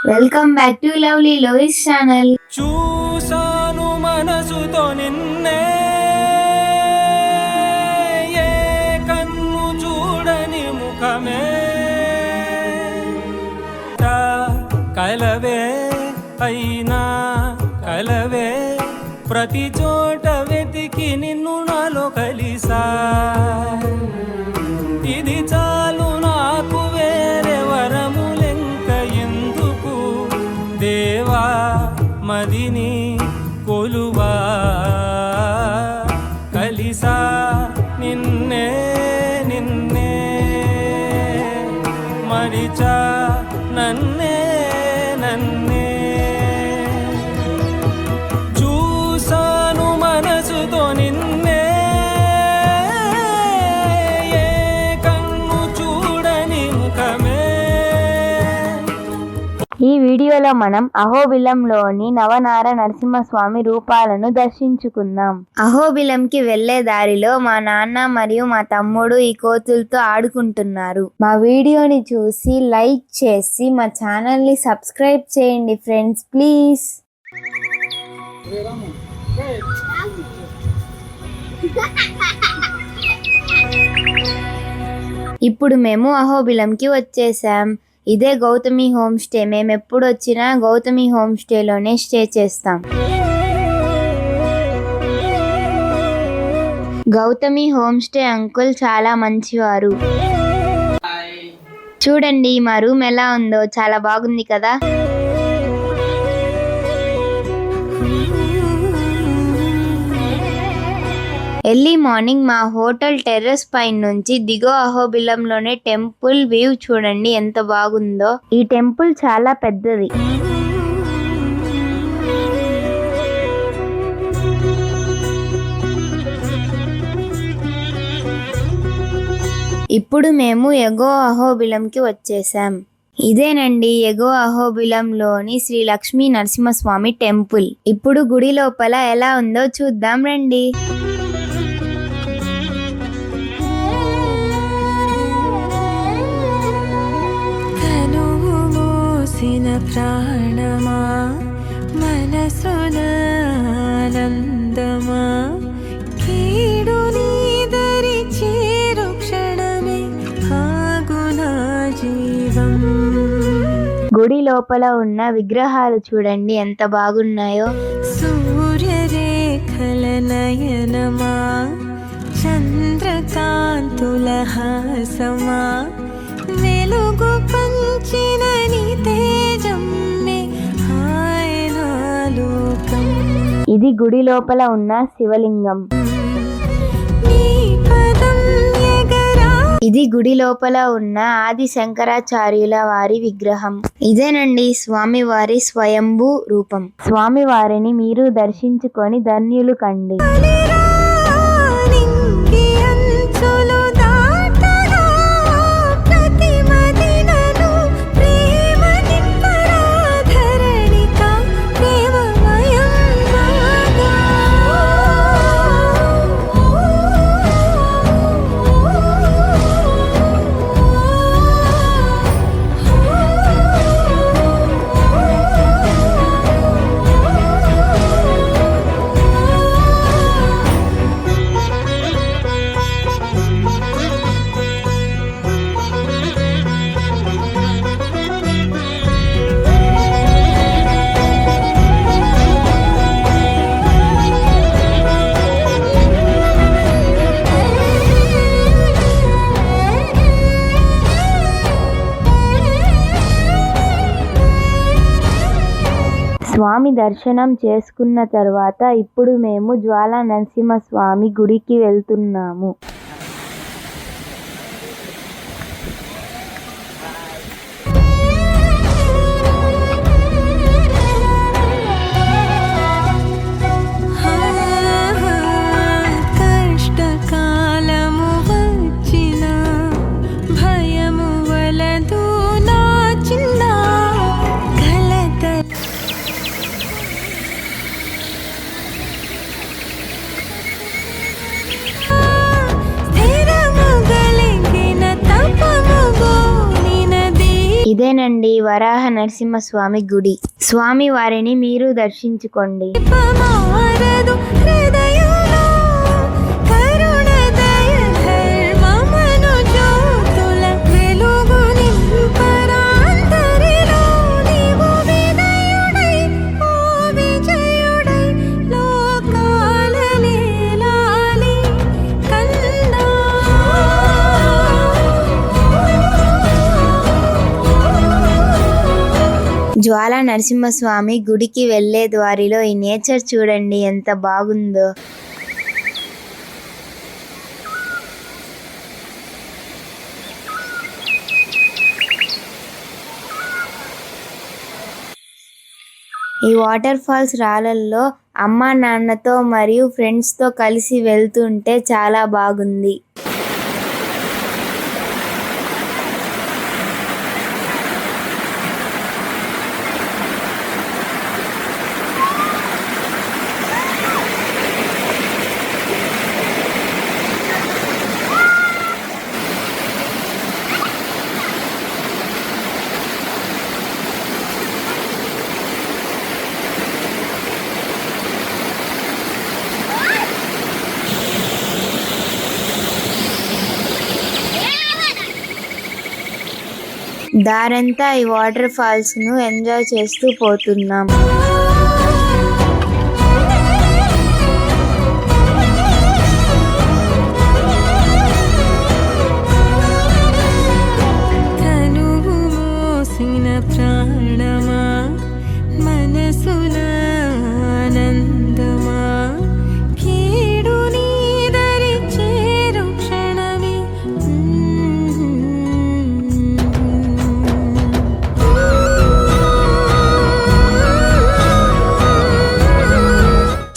Welcome back to lovely loess channel. చూసాను మనసుతో నిన్నే, ఏ కన్ను చూడని ముఖమే, కలవే అయినా కలవే, ప్రతి చోట వెతికి నిన్ను నాలో కలిసా. ఇది చాలు నాకు, వేరే వరములెంక ఎందుకు, దేవా మదిని కొలువా. కలిసా నిన్నే నిన్నే, మరిచా నన్నే నన్నే. చూసాను మనసుతో నిన్నే, ఏ కన్ను చూడని ముఖమే. ఈ వీడియోలో మనం అహోబిలంలోని నవనార నరసింహస్వామి రూపాలను దర్శించుకుందాం. అహోబిలంకి వెళ్లే దారిలో మా నాన్న మరియు మా తమ్ముడు ఈ కోతులతో ఆడుకుంటున్నారు. మా వీడియోని చూసి లైక్ చేసి మా ఛానల్ ని సబ్స్క్రైబ్ చేయండి ఫ్రెండ్స్, ప్లీజ్. ఇప్పుడు మేము అహోబిలంకి వచ్చేసాం. ఇదే గౌతమి హోమ్ స్టే. మేము ఎప్పుడు వచ్చినా గౌతమి హోమ్ స్టేలోనే స్టే చేస్తాం. గౌతమి హోమ్ స్టే అంకుల్ చాలా మంచివారు. చూడండి మా రూమ్ ఎలా ఉందో, చాలా బాగుంది కదా. ఎర్లీ మార్నింగ్ మా హోటల్ టెర్రస్ పైన నుంచి దిగో అహోబిలంలోనే టెంపుల్ వ్యూ చూడండి ఎంత బాగుందో. ఈ టెంపుల్ చాలా పెద్దది. ఇప్పుడు మేము ఎగో అహోబిలంకి వచ్చేసాం. ఇదేనండి ఎగో అహోబిలంలోని శ్రీ లక్ష్మీ నరసింహస్వామి టెంపుల్. ఇప్పుడు గుడి లోపల ఎలా ఉందో చూద్దాం రండి. ప్రాణమా మనసున ఆనందమా, కీడు నీదరి చేరు క్షణమే ఆగునా జీవం. గుడి లోపల ఉన్న విగ్రహాలు చూడండి ఎంత బాగున్నాయో. సూర్యరేఖల నయనమా, చంద్రకాంతుల హాసమా, వెలుగు పంచిన నీ తేజమ్మే ఆయనాలోకం. ఇది గుడి లోపల ఉన్న శివలింగం. ఇది గుడి లోపల ఉన్న ఆది శంకరాచార్యుల వారి విగ్రహం. ఇదేనండి స్వామివారి స్వయంభూ రూపం. స్వామివారిని మీరు దర్శించుకొని ధన్యులు కండి. స్వామి దర్శనం చేసుకున్న తర్వాత ఇప్పుడు మేము జ్వాలా నరసింహస్వామి గుడికి వెళ్తున్నాము. అదేనండి వరాహ నరసింహస్వామి గుడి. స్వామి వారిని మీరు దర్శించుకోండి. మారదు హృదయంలో కరుణ దయ ధర్మమను జ్యోతుల వెలుగు నింపరాంతరిలో నీవు వినయుడై ఓ విజయుడై లోకాల నేలాలి కన్నా. జ్వాలా నరసింహస్వామి గుడికి వెళ్లే దారిలో ఈ నేచర్ చూడండి ఎంత బాగుందో. ఈ వాటర్ ఫాల్స్ రాళ్ళల్లో అమ్మా నాన్నతో మరియు ఫ్రెండ్స్తో కలిసి వెళ్తుంటే చాలా బాగుంది. దారంతా ఈ వాటర్ ఫాల్స్ ను ఎంజాయ్ చేస్తూ పోతున్నాం. తనువు మోసిన ప్రాణమా మనసుల ఆనందమా కీడు నీదరి చేరు క్షణమే.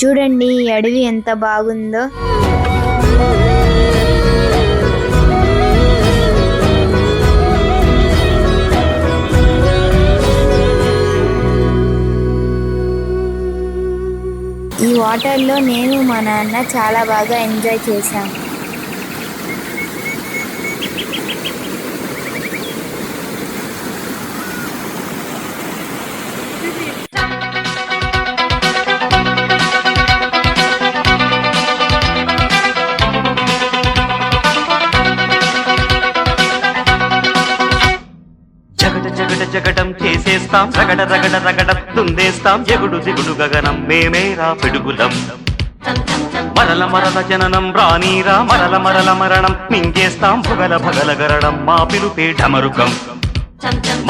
చూడండి ఈ అడవి ఎంత బాగుందో. ఈ వాటర్లో నేను మా నాన్న చాలా బాగా ఎంజాయ్ చేశాం. జగడం చేసేస్తాం రగడ రగడ రగడ తుందేస్తాం ఎగుడు దిగుడు గగనం మేమేరా పిడుగులం మరల మరల జననం రానీరా మరల మరల మరణం మింగేస్తాం భగల భగల గరడం మా పిలుపే ఢమరుకం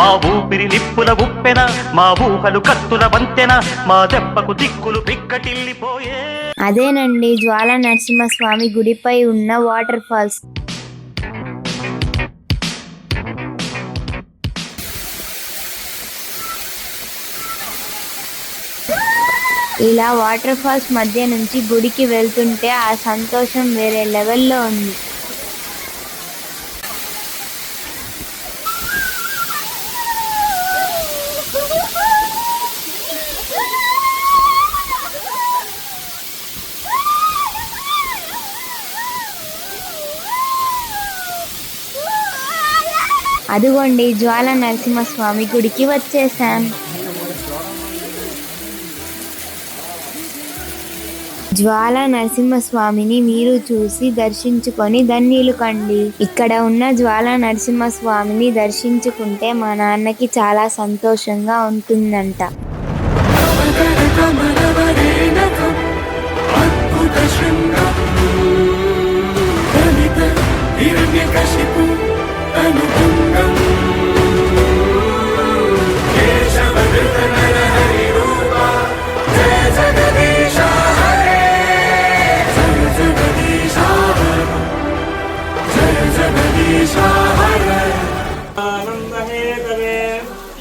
మా ఊపిరి నిప్పుల ఉప్పెన మా ఊహలు కత్తుల వంతెన మా దెబ్బకు దిక్కులు పిక్కటిల్లిపోయే. అదేనండి జ్వాలా నరసింహస్వామి గుడిపై ఉన్న వాటర్ ఫాల్స్. ఇలా వాటర్ ఫాల్స్ మధ్య నుంచి గుడికి వెళ్తుంటే ఆ సంతోషం వేరే లెవెల్లో ఉంది. అదిగోండి జ్వాలా నరసింహస్వామి గుడికి వచ్చేసాం. జ్వాలా నరసింహస్వామిని మీరు చూసి దర్శించుకొని ధన్యులు కండి. ఇక్కడ ఉన్న జ్వాలా నరసింహస్వామిని దర్శించుకుంటే మా నాన్నకి చాలా సంతోషంగా ఉంటుందంట.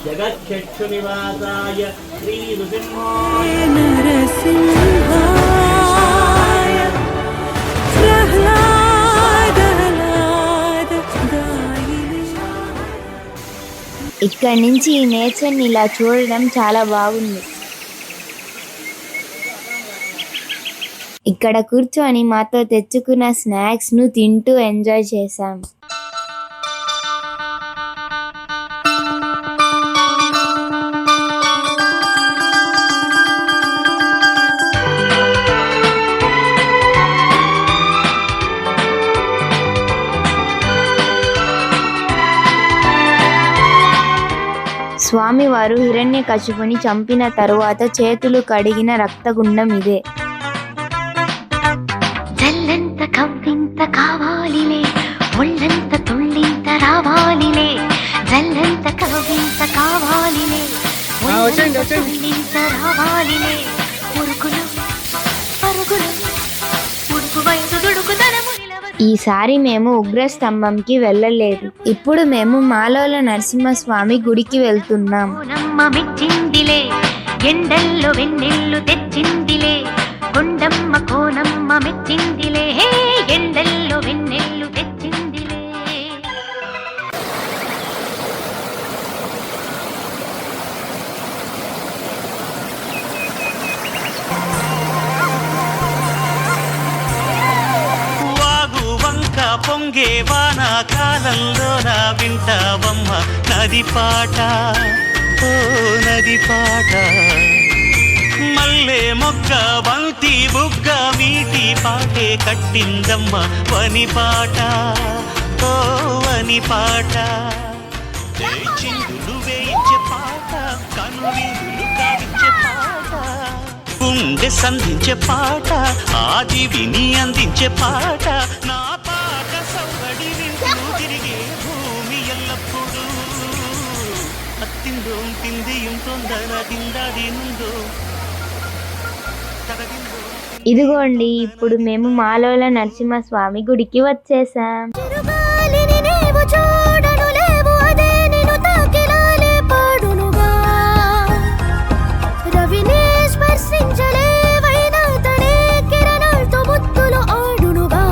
జగచ్చక్షునివాసాయ శ్రీ నృసింహాయ నరసింహాయ ప్రహ్లాదలాద గాయిని. ఇక్కడి నుంచి ఈ నేచర్ని ఇలా చూడడం చాలా బాగుంది. ఇక్కడ కూర్చొని మాతో తెచ్చుకున్న స్నాక్స్ ను తింటూ ఎంజాయ్ చేశాం. స్వామివారు హిరణ్యకశిపుని చంపిన తరువాత చేతులు కడిగిన రక్తగుండం ఇదే. జల్లంత కవ్వింత కావాలిలే, ఒళ్ళంత తుళ్ళింత రావాలిలే, జల్లంత కవ్వింత కావాలిలే, ఒళ్ళంత తుళ్ళింత రావాలిలే, ఉరుకులు పరుగులు ఉరుకు వయసు దుడుకుతనము నిలవదు. ఈసారి మేము ఉగ్రస్తంభంకి వెళ్ళలేదు. ఇప్పుడు మేము మాలోల నరసింహస్వామి గుడికి వెళ్తున్నాం. నమ్మ మెచ్చిందిలే, ఎండల్లో వెన్నెల్లు తెచ్చిందిలే, కొండమ్మ కోనమ్మ మెచ్చిందిలే, ఎండల్లో వెన్నెల్లు తెచ్చిందిలే. వాగు వంక పొంగే వాన కాలంలో నా వింటావమ్మ నది పాట, ఓ నది పాట. మల్లె మొగ్గ బంతి బుగ్గ మీటి పాటే కట్టిందమ్మ వని పాట, ఓ వని పాట. చిందులు వేయించే పాట, కనువిందులు కావించే పాట, గుండె సంధించే పాట, ఆది విని అందించే పాట. నా పాట సౌగడి వింటూ తిరిగే భూమి ఎల్లప్పుడూ అత్తిందో తిందియం తొందర తిందాది నుందో. ఇదిగోండి, ఇప్పుడు మేము మాలోల నరసింహస్వామి గుడికి వచ్చేసాం. చిరుగాలిని నీవు చూడను లేవు, అదే నిన్ను తాకిలాలే పాడునుగా. రవిని స్పర్శించలేవైనా తనే కిరణాలతో ముద్దులు ఆడునుగా.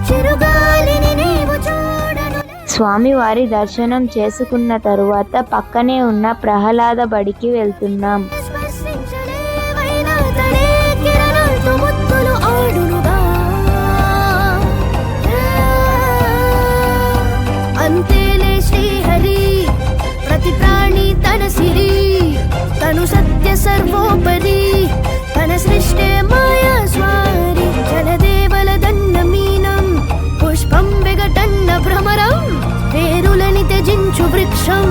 చిరుగాలిని నీవు చూడను. స్వామివారి దర్శనం చేసుకున్న తరువాత పక్కనే ఉన్న ప్రహ్లాద బడికి వెళ్తున్నాం. స్పర్శించలేవైనా తనే కిరణాలతో ముద్దులు ఆడునుగా. అంతేలే శ్రీహరి, ప్రతి ప్రాణి తన సిరి, తను సత్య సర్వోపరి, తన సృష్టే మాయా స్వారి. జలదేవల దన్న మీనం, పుష్పం వెగటన్న భ్రమరం, వేరులని త్యజించు వృక్షం,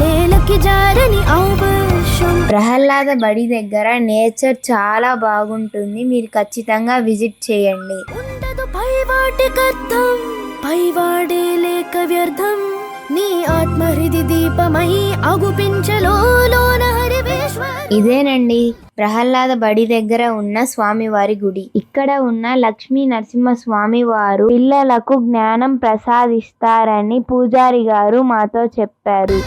నేలకి జారని ఆవర్షం. ప్రహ్లాద బడి దగ్గర నేచర్ చాలా బాగుంటుంది. మీరు ఖచ్చితంగా విజిట్ చేయండి. ఉండదు పైవాటికర్థం, పైవాడే లేక వ్యర్థం, నీ ఆత్మహృది దీపమై అగుపించలోన హరివేశ్వరి. ఇదేనండి ప్రహ్లాద బడి దగ్గర ఉన్న స్వామివారి గుడి. ఇక్కడ ఉన్న లక్ష్మీ నరసింహస్వామి వారు పిల్లలకు జ్ఞానం ప్రసాదిస్తారని పూజారి గారు మాతో చెప్పారు.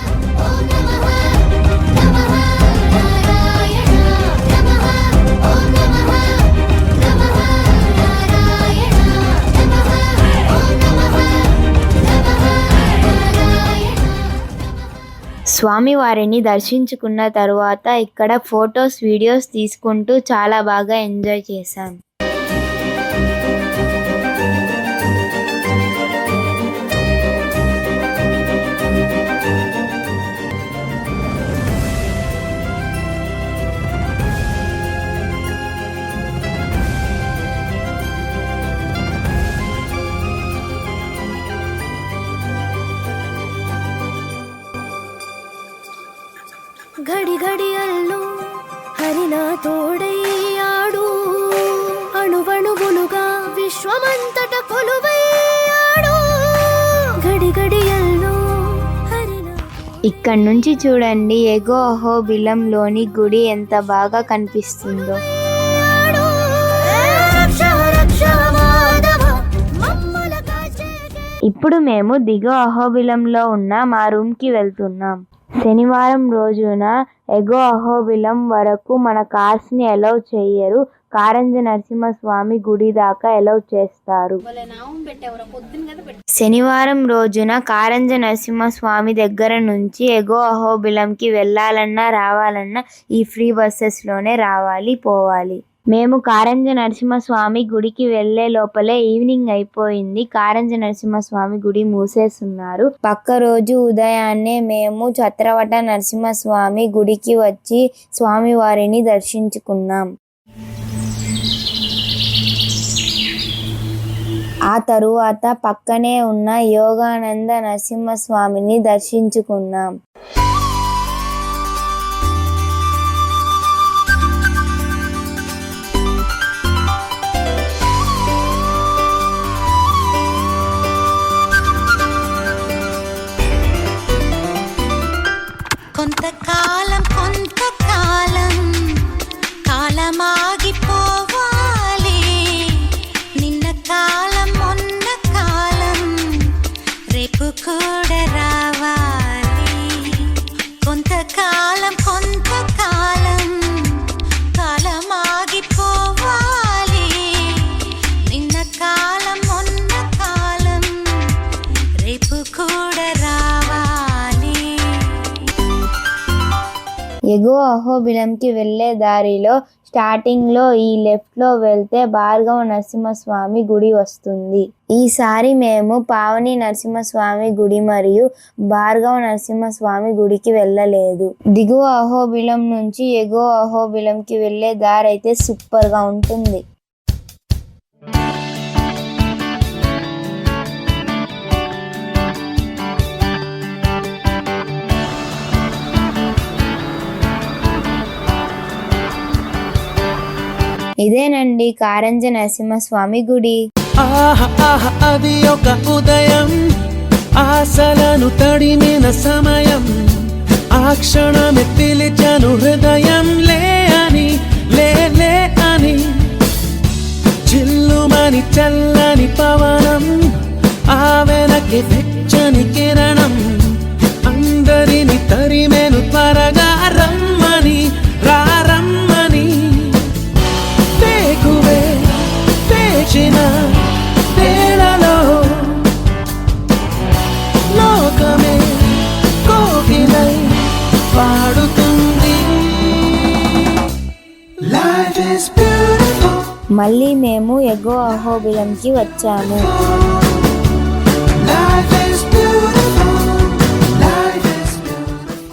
స్వామివారిని దర్శించుకున్న తరువాత ఇక్కడ ఫొటోస్, వీడియోస్ తీసుకుంటూ చాలా బాగా ఎంజాయ్ చేశాం. ఘడి ఘడియల్లో హరినా తోడయ్యాడు, అణువణువులుగా విశ్వమంతట కొలువయ్యాడు. ఘడి ఘడియల్లో హరినా. ఇక్కడ నుంచి చూడండి ఎగో అహోబిలంలోని గుడి ఎంత బాగా కనిపిస్తుందో. ఇప్పుడు మేము దిగువ అహోబిలంలో ఉన్న మా రూమ్కి వెళ్తున్నాం. శనివారం రోజున ఎగో అహోబిలం వరకు మన కార్స్ని అలౌ చేయరు. కారంజ నరసింహస్వామి గుడి దాకా అలౌ చేస్తారు. శనివారం రోజున కారంజ నరసింహస్వామి దగ్గర నుంచి ఎగో అహోబిలంకి వెళ్ళాలన్నా రావాలన్నా ఈ ఫ్రీ బస్సెస్లోనే రావాలి, పోవాలి. మేము కారంజ నరసింహస్వామి గుడికి వెళ్లే లోపలే ఈవినింగ్ అయిపోయింది. కారంజ నరసింహస్వామి గుడి మూసేస్తున్నారు. పక్క రోజు ఉదయాన్నే మేము ఛత్రవట నరసింహస్వామి గుడికి వచ్చి స్వామివారిని దర్శించుకున్నాం. ఆ తరువాత పక్కనే ఉన్న యోగానంద నరసింహస్వామిని దర్శించుకున్నాం. కొంతకాలం కాలమాగిపోవాలి, నిన్న కాలం మొన్న కాలం రేపు కూడా రావాలి. కొంతకాలం కాలమాగిపోవాలి, నిన్న కాలం మొన్న కాలం రేపు కూడా రావాలి. ఎగువ అహోబిలంకి వెళ్లే దారిలో స్టార్టింగ్ లో ఈ లెఫ్ట్ లో వెళ్తే భార్గవ నరసింహస్వామి గుడి వస్తుంది. ఈసారి మేము పావని నరసింహస్వామి గుడి మరియు భార్గవ నరసింహస్వామి గుడికి వెళ్ళలేదు. దిగువ అహోబిలం నుంచి ఎగువ అహోబిలంకి వెళ్లే దారి అయితే సూపర్ గా ఉంటుంది. ఇదేనండి కారంజ నరసింహస్వామి గుడి. అది ఒక ఉదయం, ఆశలను తడిమిన సమయం, ఆ క్షణమే పిలిచాను హృదయం లే అని, లే అని. చిల్లుమని చల్లని పవనం, ఆ వెనక్కి వెచ్చని కిరణం, అందరిని తరిమేను త్వరగా రమ్మని, రమ్మని. వేకువే వేచిన వేళలో లోకమే కోకిలై పాడుతుంది. Life is beautiful. మళ్ళీ మేము ఎగువ అహోబిలంకి వచ్చాము. Life is beautiful. Life is beautiful.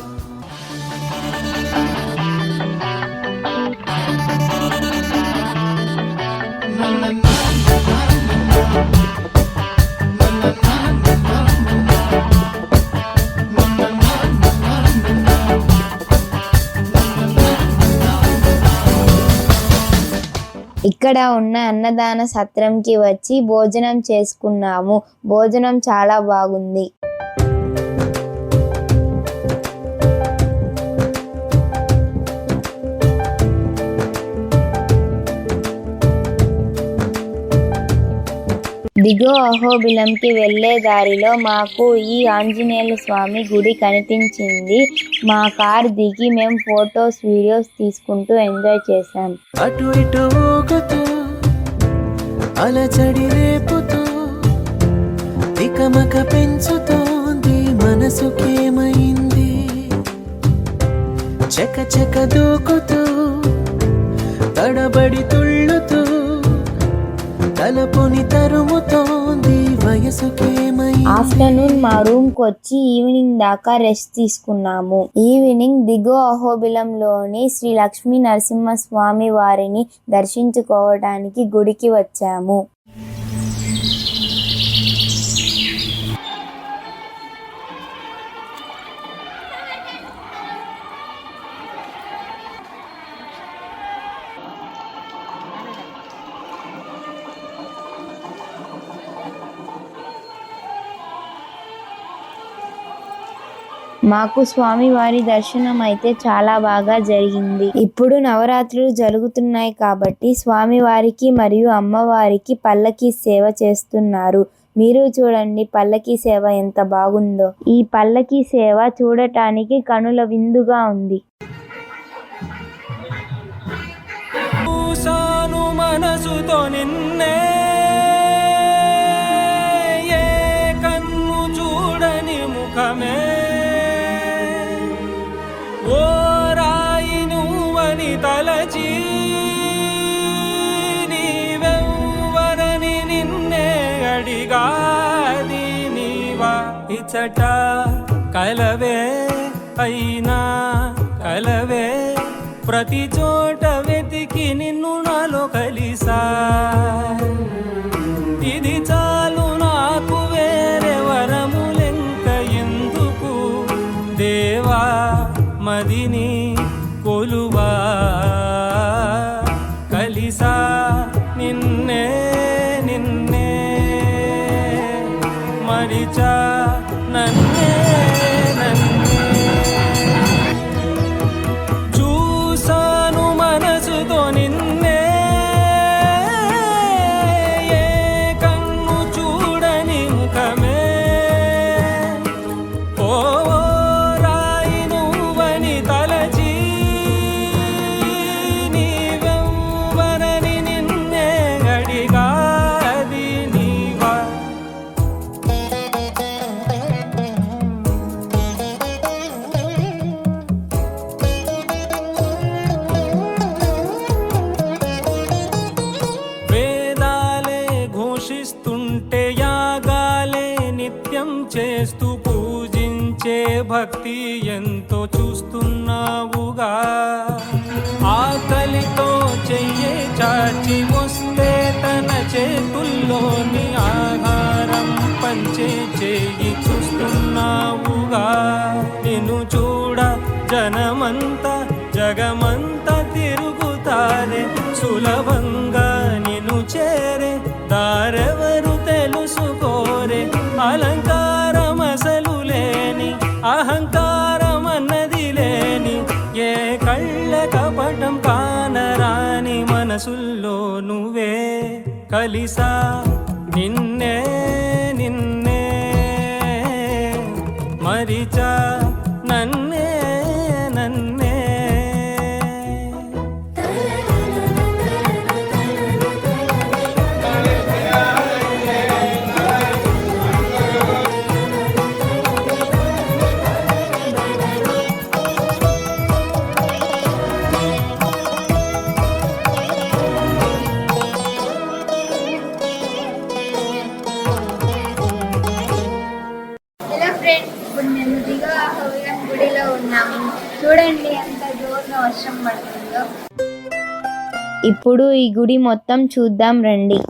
ఇక్కడ ఉన్న అన్నదాన సత్రంకి వచ్చి భోజనం చేసుకున్నాము. భోజనం చాలా బాగుంది. దిగువ అహోబిలంకి వెళ్లే దారిలో మాకు ఈ ఆంజనేయుల స్వామి గుడి కనిపించింది. మా కార్ దిగి మేము ఫొటోస్ వీడియోస్ తీసుకుంటూ ఎంజాయ్ చేశాం. అటు ఇటు ఊగుతూ అలచడి రేపుతూ తికమక పెంచుతోంది మనసుకేమైంది. చక చక దూకుతూ తడబడి తుళ్ళుతూ తలపుని తరుముతోంది వయసుకేమైంది. ఆఫ్టర్నూన్ మా రూమ్ కి వచ్చి ఈవినింగ్ దాకా రెస్ట్ తీసుకున్నాము. ఈవినింగ్ దిగువ అహోబిలంలోని శ్రీ లక్ష్మీ నరసింహస్వామి వారిని దర్శించుకోవడానికి గుడికి వచ్చాము. మాకు స్వామివారి దర్శనం అయితే చాలా బాగా జరిగింది. ఇప్పుడు నవరాత్రులు జరుగుతున్నాయి కాబట్టి స్వామివారికి మరియు అమ్మవారికి పల్లకీ సేవ చేస్తున్నారు. మీరు చూడండి పల్లకీ సేవ ఎంత బాగుందో. ఈ పల్లకీ సేవ చూడటానికి కనుల విందుగా ఉంది. మనసుతో నిన్నే ఏ కన్ను చూడని ముఖమే ఓ రాయి నువ్వని తలచి నీవెవ్వరని నిన్నే అడిగాది నీవా ఇచ్చట కలవే అయినా కలవే ప్రతి చోట వెతికి నిన్ను నాలో కలిసా ఇది చాలు నాకు వేరే వరములెంక ఎందుకు దేవా మదిని కొలువా కలిసా నిన్నే నిన్నే మరిచా నన్నే నన్నే చూసాను మనసుతో నిన్నే ఏ కన్ను చూడని ముఖమే ఓ రాయి నువ్వని తలచి నీవెవ్వరని నిన్నే అడిగా అది నీవా వేదాలే ఘోషిస్తుంటే యాగాలే నిత్యం చేస్తూ పూజించే భక్తి ఎంతో చూస్తున్నావుగా ఆకలితో చెయ్యే చాచి వస్తే తన చేతుల్లోని ఆహారం పంచే చేయి చూస్తున్నావుగా నిన్ను చూడ జనమంతా జగమంతా తిరుగుతారే సులభంగా నిన్ను చేరే దారెవరు తెలుసుకోరే అలంకారం అసలు లేని అహంకారం అన్నది లేని ఏ కళ్ళ కపటం కానరాని మనసుల్లో నువ్వే కలిసా నిన్నే నిన్నే మరిచా నన్నే నన్నే హలో ఫ్రెండ్స్, ఇప్పుడు మేము దిగువ అహోబిలం గుడిలో ఉన్నాము. చూడండి ఎంత జోరుగా వర్షం పడుతుందో. ఇప్పుడు ఈ గుడి మొత్తం చూద్దాం రండి.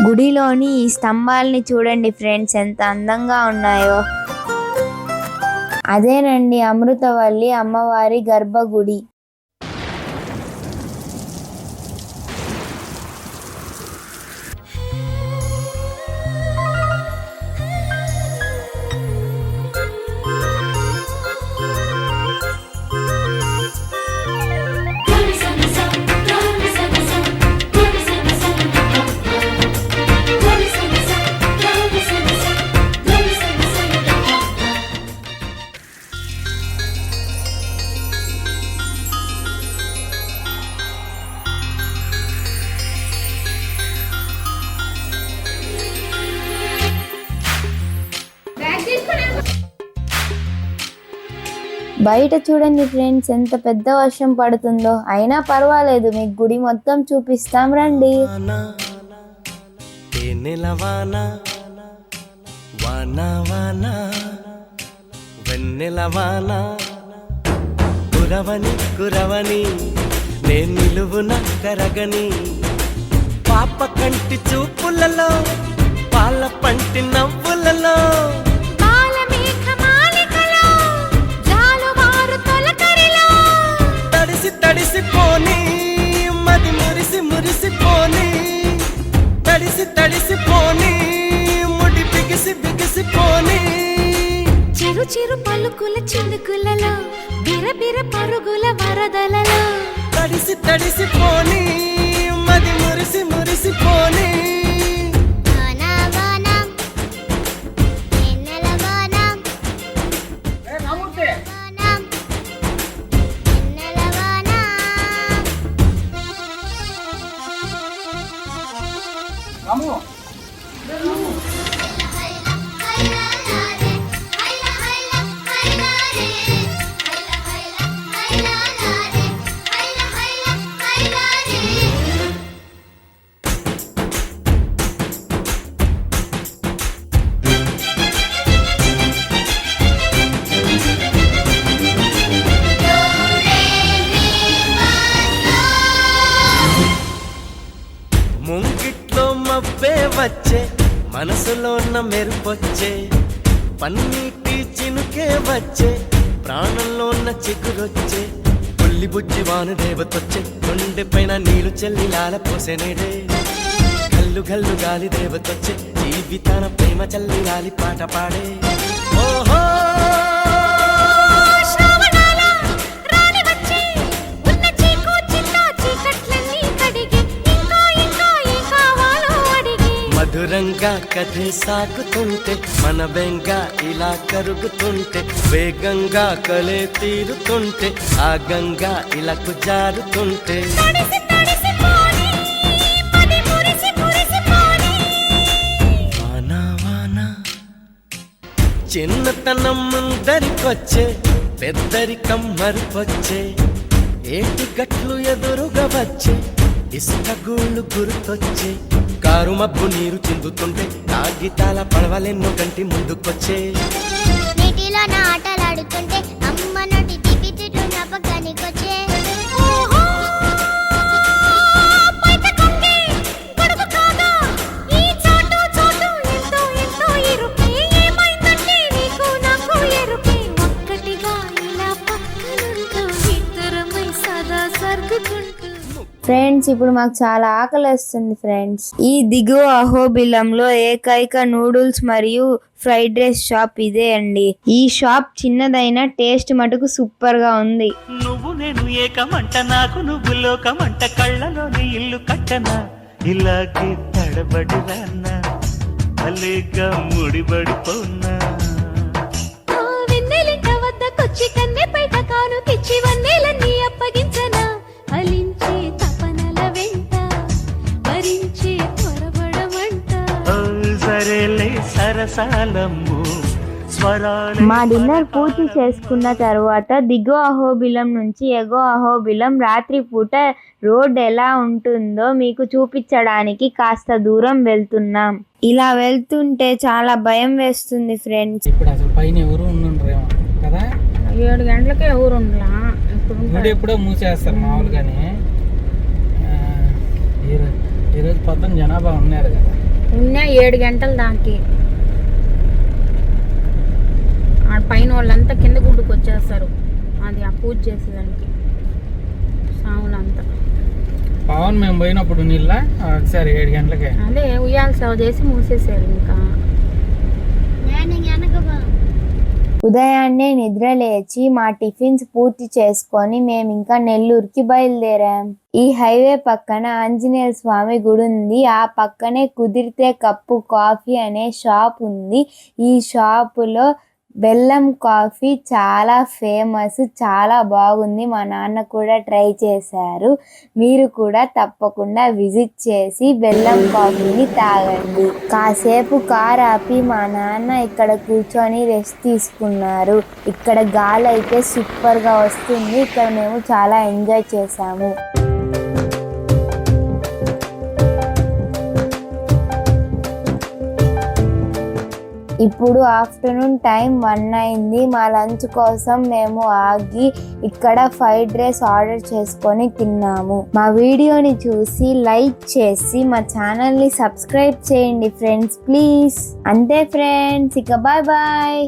గుడిలోని ఈ స్తంభాలని చూడండి ఫ్రెండ్స్, ఎంత అందంగా ఉన్నాయో. అదేనండి అమృతవల్లి అమ్మవారి గర్భగుడి. బయట చూడండి ఫ్రెండ్స్, ఎంత పెద్ద వర్షం పడుతుందో. అయినా పర్వాలేదు, మీకు గుడి మొత్తం చూపిస్తాం రండి. తేనెలవాన వాన వాన వెన్నెలవాన కురవని కురవని నేను నిలువున కరగని పాప కంటి చూపులలో పాల పంటి నవ్వులలో తడిసి తడిసిపోని మది మురిసి మురిసిపోని తడిసి తడిసిపోని ముడి బిగిసి బిగిసిపోని చిరు చిరు పలుకుల చినుకులలో బిరబిర పరుగుల వరదలలో తడిసి తడిసిపోని మది మురిసి మురిసిపోని మెరుపొచ్చే పన్నీటి చినుకే వచ్చే ప్రాణంలో ఉన్న చిగురొచ్చే పుల్లి బుజ్జి వాను దేవతొచ్చే గుండె పైన నీళ్లు చెల్లి లాల పోసెనేడే గల్లు గల్లు గాలి దేవతొచ్చే జీవితాన ప్రేమ చల్లి లాలి పాట పాడే ఓహో శ్రావణాల రాణి వచ్చి ఉన్న చీకు చిన్న చీకట్లన్నీ కడిగి ఇంకా ఇంకా ఏం కావాలో అడిగి మధురంగా కథే సాగుతుంటే మన బెంగ ఇలా కరుగుతుంటే వేగంగా కలే తీరుతుంటే ఆ గంగా ఇలా జారుతుంటే తడిసి తడిసిపోని పది మురిసి మురిసిపోని వానా వానా చిన్నతనం ముందరికొచ్చే పెద్దరికం మరుపొచ్చే ఏటి గట్లు ఎదురుగా వచ్చే ఇసుక గూళ్ళు గుర్తొచ్చే కారు మబ్బు నీరు చిందుతుంటే కాగితాల పడవలెన్నో కంటి ముందుకొచ్చే నీటిలో నా ఆటలాడుతుంటే అమ్మ నోటి తిప్పి తిట్టు నా పక్కనికొచ్చే ఓహో పైట కొంగే గొడుగు కాగా ఈ చోటు చోటు ఎంతో ఎంతో ఇరుకే ఏమైందంటే నీకు నాకు ఎరుకే ఒక్కటిగా ఇలా పక్కనుంటూ ఇద్దరమై సదా సర్గుకుంటూ ఫ్రెండ్స్ ఇప్పుడు మాకు చాలా ఆకలిస్తుంది ఫ్రెండ్స్. ఈ దిగువ అహోబిలంలో ఏకైక నూడిల్స్ మరియు ఫ్రైడ్ రైస్ షాప్ ఇదే అండి. ఈ షాప్ చిన్నదైన టేస్ట్ మటుకు సూపర్ గా ఉంది. నువ్వు నేను ఏకమంట నాకు నువ్వు లోకమంట కళ్ళలోని ఇల్లు కట్టనా ఇలాగే తడబడి రానా అలేగా ముడిబడిపోనా ఆ వెన్నెలింట వద్దకొచ్చి కన్నె పైట కాను కిచ్చి వన్నెలన్నీ అప్పగించనా అలించే తపనల వెంట భరించే త్వరబడమంట ఓ సరేలే సరసాలమ్ము స్వరాలే మా డిన్నర్ పూర్తి చేసుకున్న తర్వాత దిగువ అహోబిలం నుంచి ఎగువ అహోబిలం రాత్రి పూట రోడ్ ఎలా ఉంటుందో మీకు చూపించడానికి కాస్త దూరం వెళ్తున్నాం. ఇలా వెళ్తుంటే చాలా భయం వేస్తుంది ఫ్రెండ్స్. ఇప్పుడు అసలు పైన ఎవరు ఉండుండ్రేమో కదా 7 గంటలకే ఎవరు ఉండలా గుడి ఎప్పుడో మూసేస్తారు మామూలుగానే. ఈరోజు పొద్దున జనాభా ఉన్నారు కదా. ఉన్నా 7 గంటల దాకి ఆ పైన వాళ్ళంతా కింద గుడ్డుకు వచ్చేస్తారు. అది ఆ పూజ చేసేదానికి సాములంతా. పవన్ మేము పోయినప్పుడు నీళ్ళ ఒకసారి 7 గంటలకే అదే ఉయ్యాల సేవ చేసి మూసేసారు. ఇంకా ఉదయాన్నే నిద్ర లేచి మా టిఫిన్స్ పూర్తి చేసుకొని మేము ఇంకా నెల్లూరుకి బయలుదేరాం. ఈ హైవే పక్కన ఆంజనేయ స్వామి గుడి ఉంది. ఆ పక్కనే కుదిరితే కప్పు కాఫీ అనే షాప్ ఉంది. ఈ షాపులో బెల్లం కాఫీ చాలా ఫేమస్, చాలా బాగుంది. మా నాన్న కూడా ట్రై చేశారు. మీరు కూడా తప్పకుండా విజిట్ చేసి బెల్లం కాఫీని తాగండి. కాసేపు కార్ ఆపి మా నాన్న ఇక్కడ కూర్చొని రెస్ట్ తీసుకున్నారు. ఇక్కడ గాలి అయితే సూపర్గా వస్తుంది. ఇక్కడ మేము చాలా ఎంజాయ్ చేసాము. ఇప్పుడు ఆఫ్టర్నూన్ టైం 1 అయింది. మా లంచ్ కోసం మేము ఆగి ఇక్కడ ఫ్రైడ్ రైస్ ఆర్డర్ చేసుకొని తిన్నాము. మా వీడియోని చూసి లైక్ చేసి మా ఛానల్ని సబ్స్క్రైబ్ చేయండి ఫ్రెండ్స్ ప్లీజ్. అంతే ఫ్రెండ్స్, ఇక బాయ్ బాయ్.